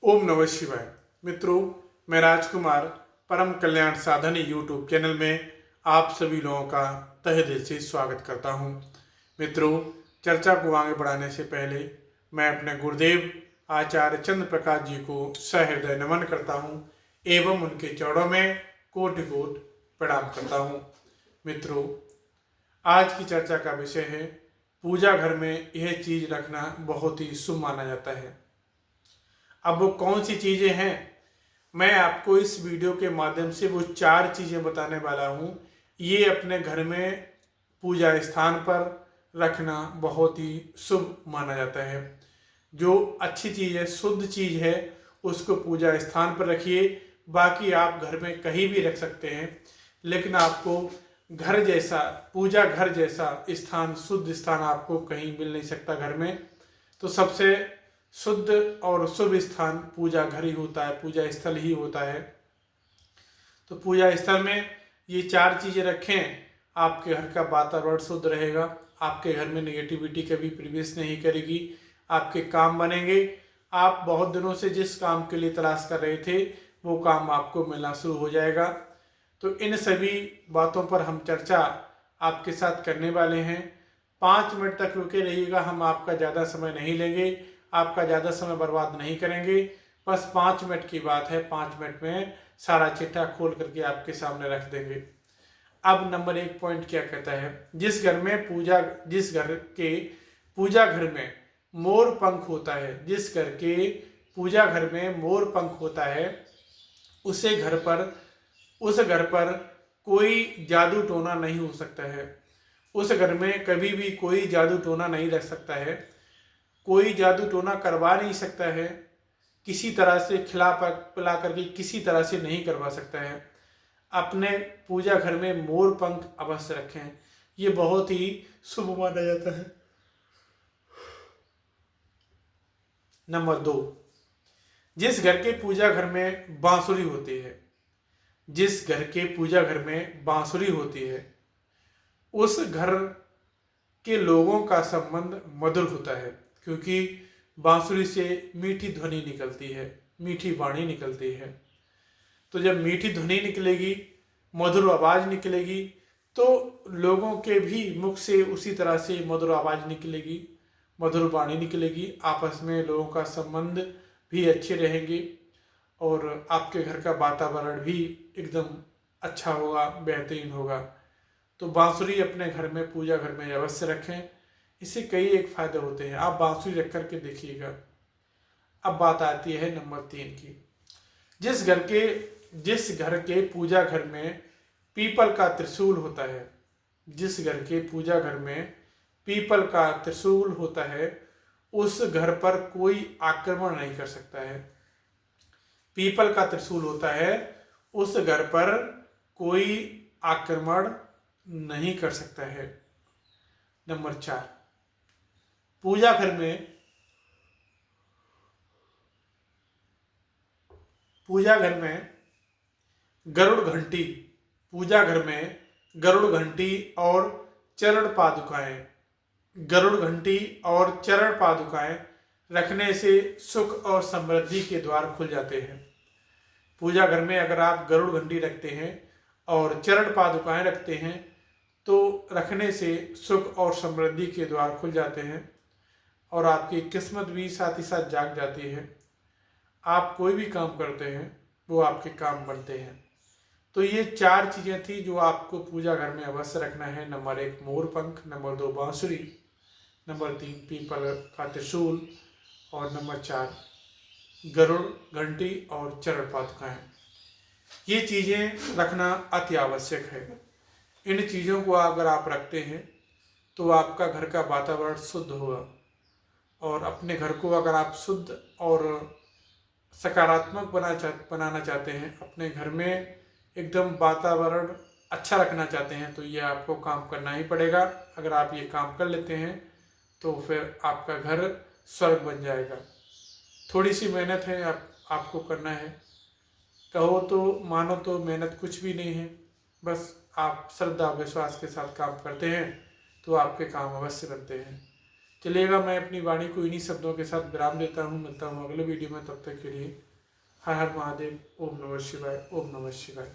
ओम नमः शिवाय। मित्रों, मैं राजकुमार परम कल्याण साधन यूट्यूब चैनल में आप सभी लोगों का तहे दिल से स्वागत करता हूं। मित्रों, चर्चा को आगे बढ़ाने से पहले मैं अपने गुरुदेव आचार्य चंद्र प्रकाश जी को सहृदय नमन करता हूं एवं उनके चरणों में कोटि कोटि प्रणाम करता हूं। मित्रों, आज की चर्चा का विषय है पूजा घर में यह चीज रखना बहुत ही शुभ माना जाता है। अब वो कौन सी चीज़ें हैं, मैं आपको इस वीडियो के माध्यम से वो 4 चीज़ें बताने वाला हूँ। ये अपने घर में पूजा स्थान पर रखना बहुत ही शुभ माना जाता है। जो अच्छी चीज़ है, शुद्ध चीज़ है, उसको पूजा स्थान पर रखिए। बाकी आप घर में कहीं भी रख सकते हैं, लेकिन आपको घर जैसा, पूजा घर जैसा स्थान, शुद्ध स्थान आपको कहीं मिल नहीं सकता घर में। तो सबसे शुद्ध और शुभ स्थान पूजा घर ही होता है, पूजा स्थल ही होता है। तो पूजा स्थल में ये 4 चीज़ें रखें, आपके घर का वातावरण शुद्ध रहेगा, आपके घर में नेगेटिविटी कभी प्रवेश नहीं करेगी, आपके काम बनेंगे। आप बहुत दिनों से जिस काम के लिए तलाश कर रहे थे वो काम आपको मिलना शुरू हो जाएगा। तो इन सभी बातों पर हम चर्चा आपके साथ करने वाले हैं। 5 मिनट तक रुके रहिएगा, हम आपका ज़्यादा समय नहीं लेंगे, आपका ज़्यादा समय बर्बाद नहीं करेंगे। बस 5 मिनट की बात है, 5 मिनट में सारा चिट्ठा खोल करके आपके सामने रख देंगे। अब नंबर 1 पॉइंट क्या कहता है, जिस घर के पूजा घर में मोर पंख होता है, जिस घर के पूजा घर में मोर पंख होता है, उस घर पर कोई जादू टोना नहीं हो सकता है। उस घर में कभी भी कोई जादू टोना नहीं रख सकता है, कोई जादू टोना करवा नहीं सकता है, किसी तरह से खिला पिला करके किसी तरह से नहीं करवा सकता है। अपने पूजा घर में मोर पंख अवश्य रखें, ये बहुत ही शुभ माना जाता है। नंबर 2, जिस घर के पूजा घर में बांसुरी होती है, जिस घर के पूजा घर में बांसुरी होती है, उस घर के लोगों का संबंध मधुर होता है, क्योंकि बांसुरी से मीठी ध्वनि निकलती है, मीठी वाणी निकलती है। तो जब मीठी ध्वनि निकलेगी, मधुर आवाज निकलेगी, तो लोगों के भी मुख से उसी तरह से मधुर आवाज निकलेगी, मधुर वाणी निकलेगी। आपस में लोगों का संबंध भी अच्छे रहेंगे और आपके घर का वातावरण भी एकदम अच्छा होगा, बेहतरीन होगा। तो बांसुरी अपने घर में, पूजा घर में अवश्य रखें। इससे कई एक फायदे होते हैं, आप बांसुरी रख करके देखिएगा। अब बात आती है नंबर 3 की, जिस घर के पूजा घर में पीपल का त्रिशूल होता है, जिस घर के पूजा घर में पीपल का त्रिशूल होता है, उस घर पर कोई आक्रमण नहीं कर सकता है। पीपल का त्रिशूल होता है, उस घर पर कोई आक्रमण नहीं कर सकता है। नंबर 4, पूजा घर में गरुड़ घंटी, पूजा घर में गरुड़ घंटी और चरण पादुकाएं, गरुड़ घंटी और चरण पादुकाएं रखने से सुख और समृद्धि के द्वार खुल जाते हैं। पूजा घर में अगर आप गरुड़ घंटी रखते हैं और चरण पादुकाएं रखते हैं तो रखने से सुख और समृद्धि के द्वार खुल जाते हैं और आपकी किस्मत भी साथ ही साथ जाग जाती है। आप कोई भी काम करते हैं वो आपके काम बनते हैं। तो ये 4 चीज़ें थी जो आपको पूजा घर में अवश्य रखना है। नंबर 1 मोर पंख, नंबर 2 बांसुरी, नंबर 3 पीपल का त्रिशूल और नंबर 4 गरुड़ घंटी और चरण पादुकाएं। ये चीज़ें रखना अति आवश्यक है। इन चीज़ों को अगर आप रखते हैं तो आपका घर का वातावरण शुद्ध होगा और अपने घर को अगर आप शुद्ध और सकारात्मक बनाना चाहते हैं, अपने घर में एकदम वातावरण अच्छा रखना चाहते हैं, तो ये आपको काम करना ही पड़ेगा। अगर आप ये काम कर लेते हैं तो फिर आपका घर स्वर्ग बन जाएगा। थोड़ी सी मेहनत है, आपको करना है। कहो तो मानो तो मेहनत कुछ भी नहीं है, बस आप श्रद्धा विश्वास के साथ काम करते हैं तो आपके काम अवश्य बनते हैं। चलिएगा, मैं अपनी वाणी को इन्हीं शब्दों के साथ विराम देता हूँ। मिलता हूँ अगले वीडियो में, तब तक के लिए हर हर महादेव। ओम नमः शिवाय, ओम नमः शिवाय।